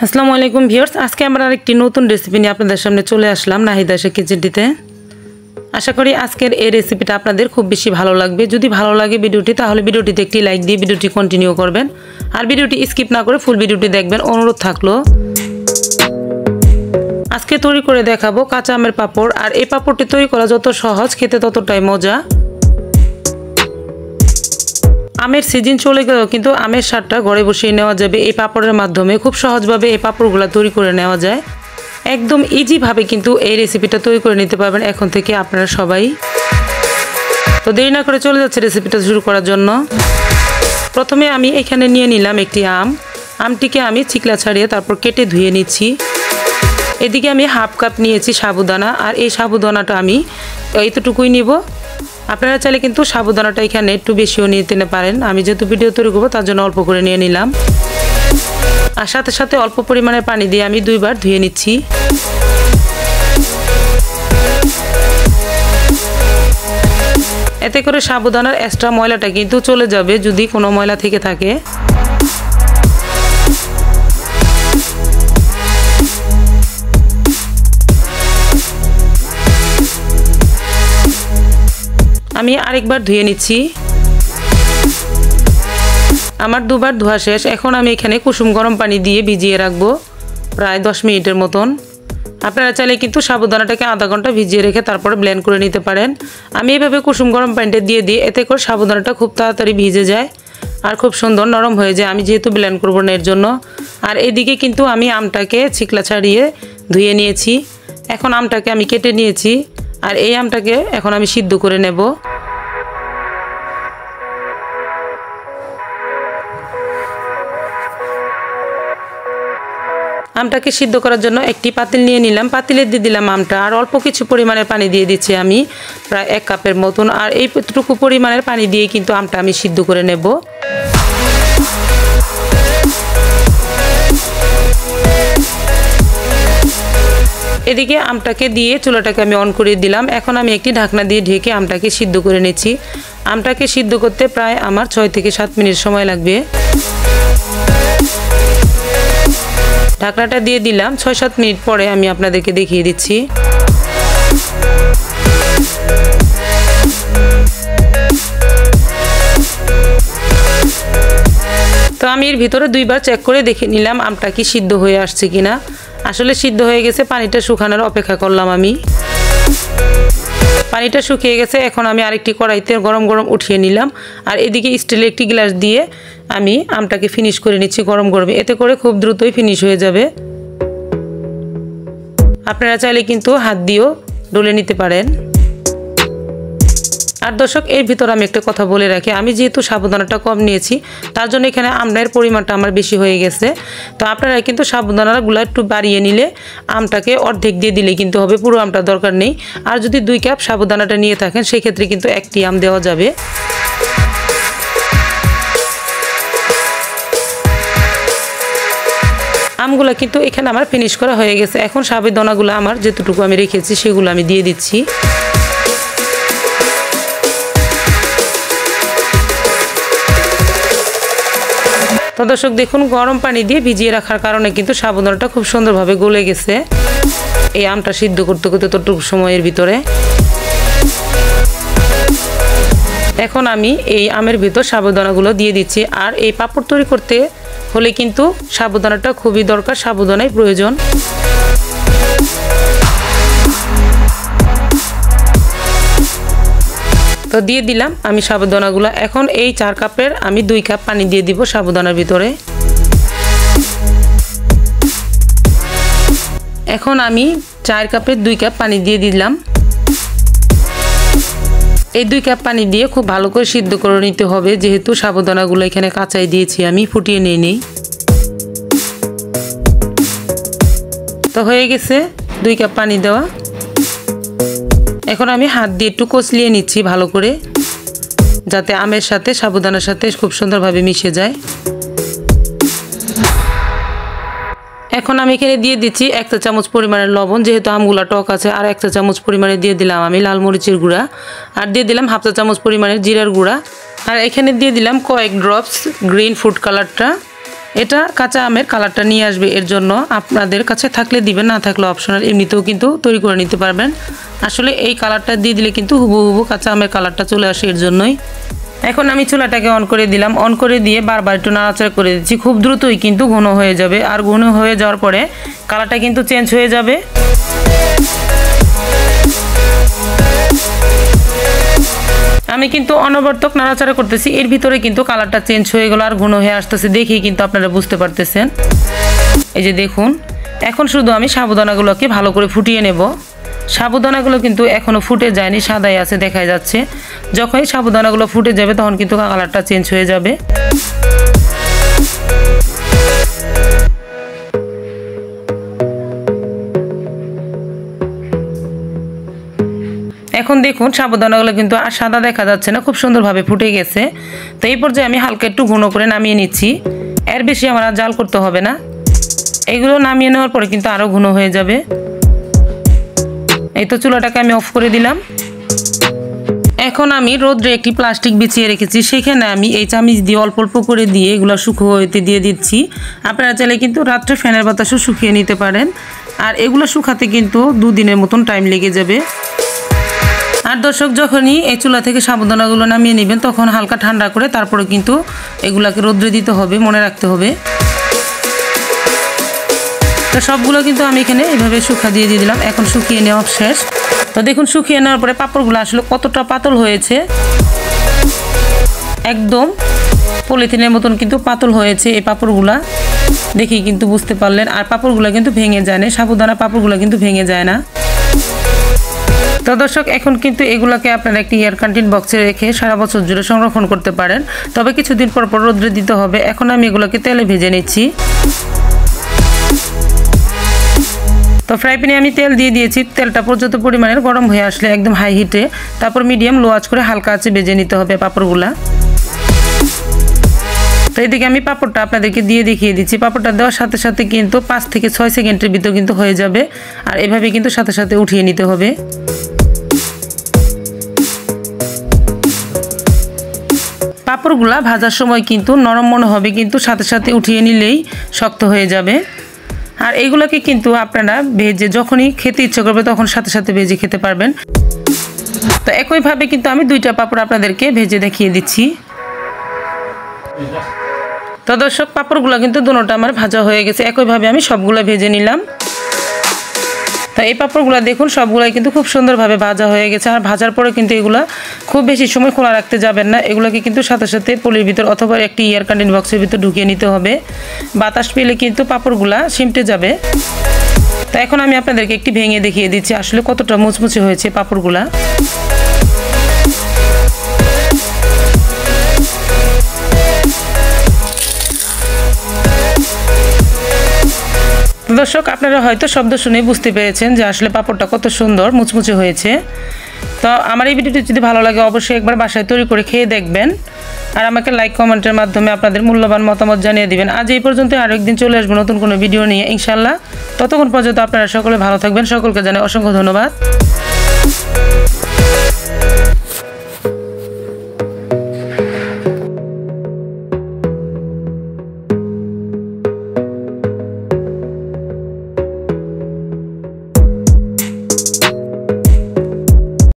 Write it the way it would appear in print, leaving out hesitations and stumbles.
আসসালামু আলাইকুম ভিউয়ার্স, আজকে আমরা আরেকটি নতুন রেসিপি নিয়ে আপনাদের সামনে চলে আসলাম নাহিদা আয়েশা কিচেনটিতে। আশা করি আজকের এই রেসিপিটা আপনাদের খুব বেশি ভালো লাগবে। যদি ভালো লাগে ভিডিওটি, তাহলে ভিডিওটিতে একটি লাইক দিয়ে ভিডিওটি কন্টিনিউ করবেন, আর ভিডিওটি স্কিপ না করে ফুল ভিডিওটি দেখবেন অনুরোধ থাকলো। আজকে তৈরি করে দেখাবো কাঁচা আমের পাঁপড়, আর এই পাঁপড়টি তৈরি করা যত সহজ, খেতে ততটাই মজা। আমের সিজন চলে গেলেও কিন্তু আমের স্বাদটা ঘরে বসিয়ে নেওয়া যাবে এই পাঁপড়ের মাধ্যমে। খুব সহজভাবে এই পাঁপড়গুলো তৈরি করে নেওয়া যায়, একদম ইজিভাবে কিন্তু এই রেসিপিটা তৈরি করে নিতে পারবেন এখন থেকে আপনারা সবাই। তো দেরি না করে চলে যাচ্ছে রেসিপিটা শুরু করার জন্য। প্রথমে আমি এখানে নিয়ে নিলাম একটি আমটিকে আমি ছিকলা ছাড়িয়ে তারপর কেটে ধুয়ে নিচ্ছি। এদিকে আমি হাফ কাপ নিয়েছি সাবুদানা, আর এই সাবুদানাটা আমি এইটুকুই নিব। আপনারা চাইলে কিন্তু সাবুদানাটা এখানে একটু বেশিও নিতে পারেন। আমি যেহেতু ভিডিও তৈরি করবো তার জন্য অল্প করে নিয়ে নিলাম, আর সাথে সাথে অল্প পরিমাণে পানি দিয়ে আমি 2 বার ধুয়ে নিচ্ছি। এতে করে সাবুদানার এক্সট্রা ময়লাটা কিন্তু চলে যাবে যদি কোনো ময়লা থেকে থাকে। আমি আরেকবার ধুয়ে নিচ্ছি। আমার 2 বার ধোয়া শেষ। এখন আমি এখানে কুসুম গরম পানি দিয়ে ভিজিয়ে রাখবো প্রায় 10 মিনিটের মতন। আপনারা চাইলে কিন্তু সাবুদানাটাকে আধা ঘন্টা ভিজিয়ে রেখে তারপরে ব্লেন্ড করে নিতে পারেন। আমি এভাবে কুসুম গরম পানিটা দিয়ে দিই, এতে করে সাবুদানাটা খুব তাড়াতাড়ি ভিজে যায় আর খুব সুন্দর নরম হয়ে যায়, আমি যেহেতু ব্লেন্ড করবো না এর জন্য। আর এদিকে কিন্তু আমি আমটাকে ছিকলা ছাড়িয়ে ধুয়ে নিয়েছি। এখন আমটাকে আমি কেটে নিয়েছি, আর এই আমটাকে এখন আমি সিদ্ধ করে নেব। আমটাকে সিদ্ধ করার জন্য একটি পাতিল নিয়ে নিলাম, পাতিলে দিয়ে দিলাম আমটা, আর অল্প কিছু পরিমাণের পানি দিয়ে দিচ্ছি আমি প্রায় 1 কাপের মতন। আর এইটুকু পরিমাণের পানি দিয়ে কিন্তু আমটা আমি সিদ্ধ করে নেব। এদিকে আমটাকে দিয়ে চুলাটাকে আমি অন করে দিলাম। এখন আমি একটি ঢাকনা দিয়ে ঢেকে আমটাকে সিদ্ধ করে নিচ্ছি। আমটাকে সিদ্ধ করতে প্রায় আমার 6 থেকে 7 মিনিট সময় লাগবে। ঢাকনাটা দিয়ে দিলাম। 6-7 মিনিট পরে আমি আপনাদেরকে দেখিয়ে দিচ্ছি। তো আমি এর ভিতরে 2 বার চেক করে দেখে নিলাম আমটা কি সিদ্ধ হয়ে আসছে কিনা। আসলে সিদ্ধ হয়ে গেছে, পানিটা শুকানোর অপেক্ষা করলাম আমি। পানিটা শুকিয়ে গেছে। এখন আমি আরেকটি কড়াইতে গরম গরম উঠিয়ে নিলাম, আর এদিকে স্টিলের একটি গ্লাস দিয়ে আমি আমটাকে ফিনিশ করে নিচ্ছি গরম গরমে। এতে করে খুব দ্রুতই ফিনিশ হয়ে যাবে। আপনারা চাইলে কিন্তু হাত দিয়েও ডলে নিতে পারেন। আর দর্শক, এর ভিতর আমি একটা কথা বলে রাখি, আমি যেহেতু সাবুদানাটা কম নিয়েছি তার জন্য এখানে আমের পরিমাণটা আমার বেশি হয়ে গেছে। তো আপনারা কিন্তু সাবুদানাগুলো একটু বাড়িয়ে নিলে আমটাকে অর্ধেক দিয়ে দিলে কিন্তু হবে, পুরো আমটা দরকার নেই। আর যদি 2 কাপ সাবুদানাটা নিয়ে থাকেন সেক্ষেত্রে কিন্তু 1টি আম দেওয়া যাবে। আমগুলো কিন্তু এখানে আমার ফিনিশ করা হয়ে গেছে। এখন সাবুদানাগুলো আমার যেটুকু আমি রেখেছি সেগুলো আমি দিয়ে দিচ্ছি। তো দর্শক দেখুন, গরম পানি দিয়ে ভিজিয়ে রাখার কারণে কিন্তু সাবুদানাটা খুব সুন্দরভাবে গলে গেছে এই আমটা সিদ্ধ করতে করতে ততটুকু সময়ের ভিতরে। এখন আমি এই আমের ভিতর সাবুদানাগুলো দিয়ে দিচ্ছি। আর এই পাঁপড় তৈরি করতে হলে কিন্তু সাবুদানাটা খুবই দরকার, সাবুদানাই প্রয়োজন। তো দিয়ে দিলাম আমি সাবুদানাগুলো। এখন এই 4 কাপের আমি 2 কাপ পানি দিয়ে দিব সাবুদানার ভিতরে। এখন আমি 4 কাপের 2 কাপ পানি দিয়ে দিলাম। এই 2 কাপ পানি দিয়ে খুব ভালো করে সিদ্ধ করে নিতে হবে, যেহেতু সাবুদানাগুলো এখানে কাঁচাই দিয়েছি, আমি ফুটিয়ে নিয়ে নিই। তো হয়ে গেছে 2 কাপ পানি দেওয়া। এখন আমি হাত দিয়ে একটু কচলিয়ে নিচ্ছি ভালো করে, যাতে আমের সাথে সাবুদানার সাথে খুব সুন্দরভাবে মিশে যায়। এখন আমি এখানে দিয়ে দিচ্ছি 1 চা চামচ পরিমাণের লবণ, যেহেতু আমগুলা টক আছে। আর 1 চা চামচ পরিমাণে দিয়ে দিলাম আমি লাল মরিচের গুঁড়া, আর দিয়ে দিলাম হাফ চা চামচ পরিমাণের জিরার গুঁড়া, আর এখানে দিয়ে দিলাম কয়েক ড্রপস গ্রিন ফুড কালারটা। এটা কাঁচা আমের কালারটা নিয়ে আসবে, এর জন্য আপনাদের কাছে থাকলে দিবেন, না থাকলে অপশনাল, এমনিতেও কিন্তু তৈরি করে নিতে পারবেন। আসলে এই কালারটা দিয়ে দিলে কিন্তু হুবহু কাঁচা আমের কালারটা চলে আসে, এর জন্যই। এখন আমি চুলাটাকে অন করে দিলাম, অন করে দিয়ে বারবার একটু নাড়াচাড়া করে দিচ্ছি। খুব দ্রুতই কিন্তু ঘন হয়ে যাবে, আর ঘন হয়ে যাওয়ার পরে কালারটা কিন্তু চেঞ্জ হয়ে যাবে। আমি কিন্তু অনবরত নাড়াচাড়া করতেছি, এর ভিতরে কিন্তু কালারটা চেঞ্জ হয়ে গেল আর ঘন হয়ে আসতেছে, দেখেই কিন্তু আপনারা বুঝতে পারতেছেন। এই যে দেখুন, এখন শুধু আমি সাবুদানাগুলোকে ভালো করে ফুটিয়ে নেব। সাবুদানাগুলো কিন্তু এখনও ফুটে যায়নি, সাদাই আছে দেখা যাচ্ছে। যখনই সাবুদানাগুলো ফুটে যাবে তখন কিন্তু কালারটা চেঞ্জ হয়ে যাবে। এখন দেখুন সাবুদানাগুলো কিন্তু আর সাদা দেখা যাচ্ছে না, খুব সুন্দরভাবে ফুটে গেছে। তো এই পর্যায়ে আমি হালকা একটু ঘন করে নামিয়ে নিচ্ছি, এর বেশি আমার আর জাল করতে হবে না। এগুলো নামিয়ে নেওয়ার পরে কিন্তু আরও ঘন হয়ে যাবে। এই তো চুলাটাকে আমি অফ করে দিলাম। এখন আমি রোদ্রে একটি প্লাস্টিক বিছিয়ে রেখেছি, সেখানে আমি এই চামিচ দিয়ে অল্প অল্প করে দিয়ে এগুলো শুকনো হতে দিয়ে দিচ্ছি। আপনারা চাইলে কিন্তু রাত্রে ফ্যানের বাতাসও শুকিয়ে নিতে পারেন, আর এগুলো শুকাতে কিন্তু 2 দিনের মতন টাইম লেগে যাবে। আর দর্শক, যখনই এই চুলা থেকে সাবুদানাগুলো নামিয়ে নেবেন তখন হালকা ঠান্ডা করে তারপরে কিন্তু এগুলাকে রোদ্রে দিতে হবে, মনে রাখতে হবে। তো সবগুলো কিন্তু আমি এখানে এইভাবে শুকা দিয়ে দিলাম। এখন শুকিয়ে নেওয়া শেষ। তো দেখুন শুকিয়ে নেওয়ার পরে পাঁপড়গুলো আসলে কতটা পাতল হয়েছে, একদম পলিথিনের মতন কিন্তু পাতল হয়েছে এই পাঁপড়গুলা, দেখেই কিন্তু বুঝতে পারলেন। আর পাঁপড়গুলো কিন্তু ভেঙে যায় না, সাবুদানা পাঁপড়গুলো কিন্তু ভেঙে যায় না। তো দর্শক, এখন কিন্তু এগুলাকে আপনারা একটি এয়ার কন্টেইন বক্সে রেখে সারা বছর জুড়ে সংরক্ষণ করতে পারেন, তবে কিছুদিন পর পর রোদ্রে দিতে হবে। এখন আমি এগুলোকে তেলে ভেজে নিচ্ছি। তো ফ্রাই প্যানে আমি তেল দিয়ে দিয়েছি, তেলটা পর্যাপ্ত পরিমাণের গরম হয়ে আসলে একদম হাই হিটে, তারপর মিডিয়াম লো আঁচ করে হালকা আঁচে ভেজে নিতে হবে পাঁপড়গুলা। তো এদিকে আমি পাঁপড়টা আপনাদেরকে দিয়ে দেখিয়ে দিচ্ছি। পাঁপড়টা দেওয়ার সাথে সাথে কিন্তু 5 থেকে 6 সেকেন্ডের ভিতর কিন্তু হয়ে যাবে, আর এভাবে কিন্তু সাথে সাথে উঠিয়ে নিতে হবে। পাঁপড়গুলা ভাজার সময় কিন্তু নরম মনে হবে, কিন্তু সাথে সাথে উঠিয়ে নিলেই শক্ত হয়ে যাবে। আর এইগুলোকে কিন্তু আপনারা ভেজে যখনই খেতে ইচ্ছে করবে তখন সাথে সাথে ভেজে খেতে পারবেন। তো একইভাবে কিন্তু আমি 2টা পাঁপড় আপনাদেরকে ভেজে দেখিয়ে দিচ্ছি। তো দর্শক, পাঁপড়গুলো কিন্তু দুটোটা আমার ভাজা হয়ে গেছে, একইভাবে আমি সবগুলো ভেজে নিলাম। তো এই পাঁপড়গুলো দেখুন সবগুলাই কিন্তু খুব সুন্দরভাবে ভাজা হয়ে গেছে। আর ভাজার পরে কিন্তু এগুলো খুব বেশি সময় খোলা রাখতে যাবেন না, এগুলোকে কিন্তু সাথে সাথে পলির ভিতর অথবা একটি এয়ার কন্টেইন বক্সের ভিতর ঢুকিয়ে নিতে হবে। বাতাস পেলে কিন্তু পাঁপড়গুলা সিমটে যাবে। তো এখন আমি আপনাদেরকে একটি ভেঙে দেখিয়ে দিচ্ছি আসলে কতটা মুচমুচে হয়েছে পাঁপড়গুলা। দর্শক, আপনারা হয়তো শব্দ শুনে বুঝতে পেরেছেন যে আসলে পাঁপড়টা কত সুন্দর মুচমুচে হয়েছে। তো আমার এই ভিডিওটি যদি ভালো লাগে অবশ্যই একবার বাসায় তৈরি করে খেয়ে দেখবেন, আর আমাকে লাইক কমেন্টের মাধ্যমে আপনাদের মূল্যবান মতামত জানিয়ে দিবেন। আজ এই পর্যন্ত, আরও একদিন চলে আসবো নতুন কোনো ভিডিও নিয়ে ইনশাল্লাহ। ততক্ষণ পর্যন্ত আপনারা সকলে ভালো থাকবেন, সকলকে জানাই অসংখ্য ধন্যবাদ।